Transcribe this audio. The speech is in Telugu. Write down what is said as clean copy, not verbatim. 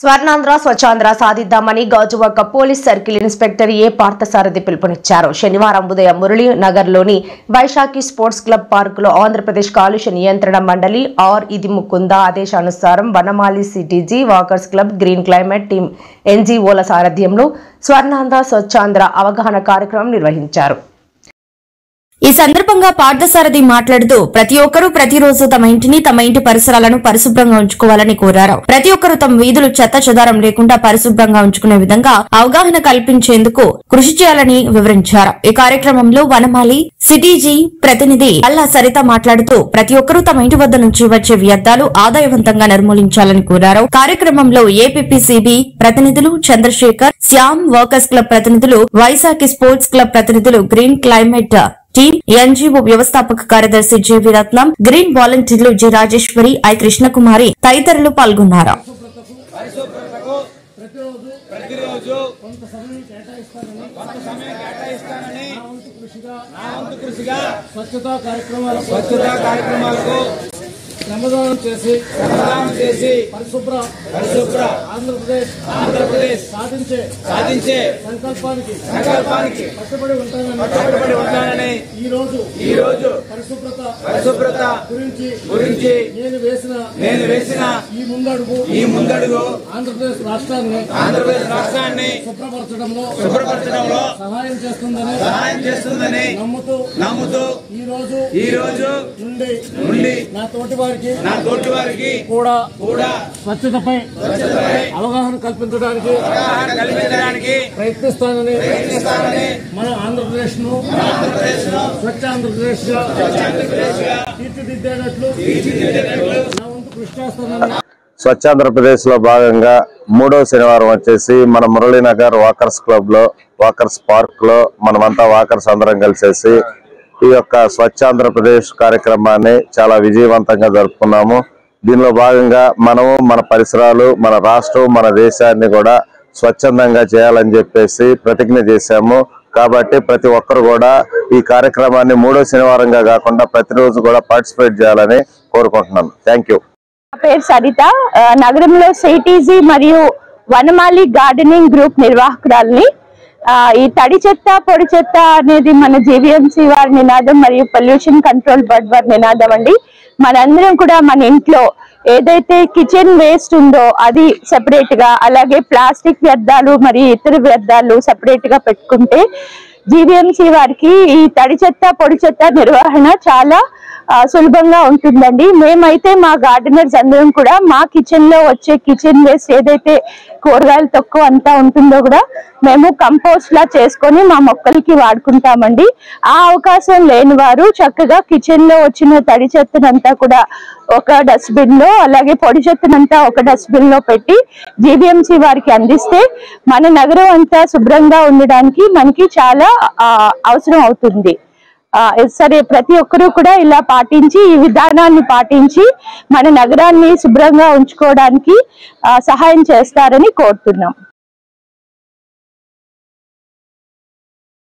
స్వర్ణాంధ్ర స్వచ్ఛాంధ్ర సాధిద్దామని Gajuwaka police circle inspector A Parthasarathi పిలుపునిచ్చారు. శనివారం ఉదయం మురళీ నగర్లోని వైశాఖి స్పోర్ట్స్ క్లబ్ పార్కులో ఆంధ్రప్రదేశ్ కాలుష్య నియంత్రణ మండలి ఇది ముకుంద ఆదేశానుసారం వనమాలి సిటీజీ walkers club green climate team ఎన్జీఓల సారథ్యంలో స్వర్ణాంధ్ర స్వచ్ఛాంధ్ర అవగాహన కార్యక్రమం నిర్వహించారు. ఈ సందర్భంగా పార్థసారథి మాట్లాడుతూ ప్రతి ఒక్కరూ ప్రతిరోజు తమ ఇంటిని తమ ఇంటి పరిసరాలను పరిశుభ్రంగా ఉంచుకోవాలని కోరారు. ప్రతి ఒక్కరూ తమ వీధులు చెత్త చెదారం లేకుండా పరిశుభ్రంగా ఉంచుకునే విధంగా అవగాహన కల్పించేందుకు కృషి చేయాలని వివరించారు. ఈ కార్యక్రమంలో వనమాలి సిటీజీ ప్రతినిధి అల్లా సరిత మాట్లాడుతూ ప్రతి ఒక్కరూ తమ ఇంటి వద్ద నుంచి వచ్చే వ్యర్థాలు ఆదాయవంతంగా నిర్మూలించాలని కోరారు. కార్యక్రమంలో ఏపీపీసీబీ ప్రతినిధులు చంద్రశేఖర్, శ్యామ్, వర్కర్స్ క్లబ్ ప్రతినిధులు, వైశాఖి స్పోర్ట్స్ క్లబ్ ప్రతినిధులు, గ్రీన్ క్లైమేట్ టీమ్ ఎన్జీఓ వ్యవస్థాపక కార్యదర్శి జేవి రత్నం, గ్రీన్ వాలంటీర్లు జి రాజేశ్వరి, ఐ కృష్ణకుమారి తదితరులు పాల్గొన్నారు. శ్రమదానం చేసి పరిశుభ్ర ఆంధ్రప్రదేశ్ సాధించే సంకల్పానికి కట్టుబడి ఉంటానని ఈ రోజు పరిశుభ్రత గురించి నేను వేసిన ఈ ముందడుగు ఆంధ్రప్రదేశ్ రాష్ట్రాన్ని శుభ్రపరచడంలో సహాయం చేస్తుందని నమ్ముతూ ఈ రోజు నుండి నా తోటి వారికి కూడా స్వచ్ఛతపై అవగాహన కల్పించడానికి ప్రయత్నిస్తానని మన ఆంధ్రప్రదేశ్ ను స్వచ్ఛ ఆంధ్రప్రదేశ్ గా తీర్చిదిద్దేటట్లు నా వంతు కృషి చేస్తానని. స్వచ్ఛాంధ్రప్రదేశ్ లో భాగంగా మూడో శనివారం వచ్చేసి మన మురళీనగర్ వాకర్స్ క్లబ్ లో వాకర్స్ పార్క్ లో మనమంతా వాకర్స్ అందరం కలిసేసి ఈ యొక్క స్వచ్ఛాంధ్రప్రదేశ్ కార్యక్రమాన్ని చాలా విజయవంతంగా జరుపుకున్నాము. దీనిలో భాగంగా మనము మన పరిసరాలు, మన రాష్ట్రం, మన దేశాన్ని కూడా స్వచ్ఛందంగా చేయాలని చెప్పేసి ప్రతిజ్ఞ చేశాము. కాబట్టి ప్రతి ఒక్కరు కూడా ఈ కార్యక్రమాన్ని మూడో శనివారంగా కాకుండా ప్రతిరోజు కూడా పార్టిసిపేట్ చేయాలని కోరుకుంటున్నాను. Thank you. నా పేరు సరిత. నగరంలో సిటీజీ మరియు వనమాలి గార్డెనింగ్ గ్రూప్ నిర్వాహకురాలని. ఈ తడి చెత్త పొడి చెత్త అనేది మన జీవీఎంసీ వారి నినాదం మరియు పొల్యూషన్ కంట్రోల్ బోర్డ్ వారి నినాదం అండి. మనందరం కూడా మన ఇంట్లో ఏదైతే కిచెన్ వేస్ట్ ఉందో అది సెపరేట్ గా, అలాగే ప్లాస్టిక్ వ్యర్థాలు మరియు ఇతర వ్యర్థాలు సెపరేట్ గా పెట్టుకుంటే జీవీఎంసీ వారికి ఈ తడి చెత్త పొడి చెత్త నిర్వహణ చాలా సులభంగా ఉంటుందండి. మేమైతే మా గార్డెనర్స్ అందరం కూడా మా కిచెన్ లో వచ్చే కిచెన్ వేస్ట్ ఏదైతే కూరగాయల తొక్కు అంతా ఉంటుందో కూడా మేము కంపోస్ట్ లా చేసుకొని మా మొక్కలకి వాడుకుంటామండి. ఆ అవకాశం లేని వారు చక్కగా కిచెన్ లో వచ్చిన తడి చెత్తనంతా కూడా ఒక డస్ట్బిన్ లో, అలాగే పొడి చెత్తనంతా ఒక డస్ట్బిన్ లో పెట్టి జీవీఎంసీ వారికి అందిస్తే మన నగరం అంతా శుభ్రంగా ఉండడానికి మనకి చాలా అవసరం అవుతుంది. సరే, ప్రతి ఒక్కరూ కూడా ఇలా పాటించి ఈ విధానాన్ని పాటించి మన నగరాన్ని శుభ్రంగా ఉంచుకోవడానికి సహాయం చేస్తారని కోరుతున్నాం.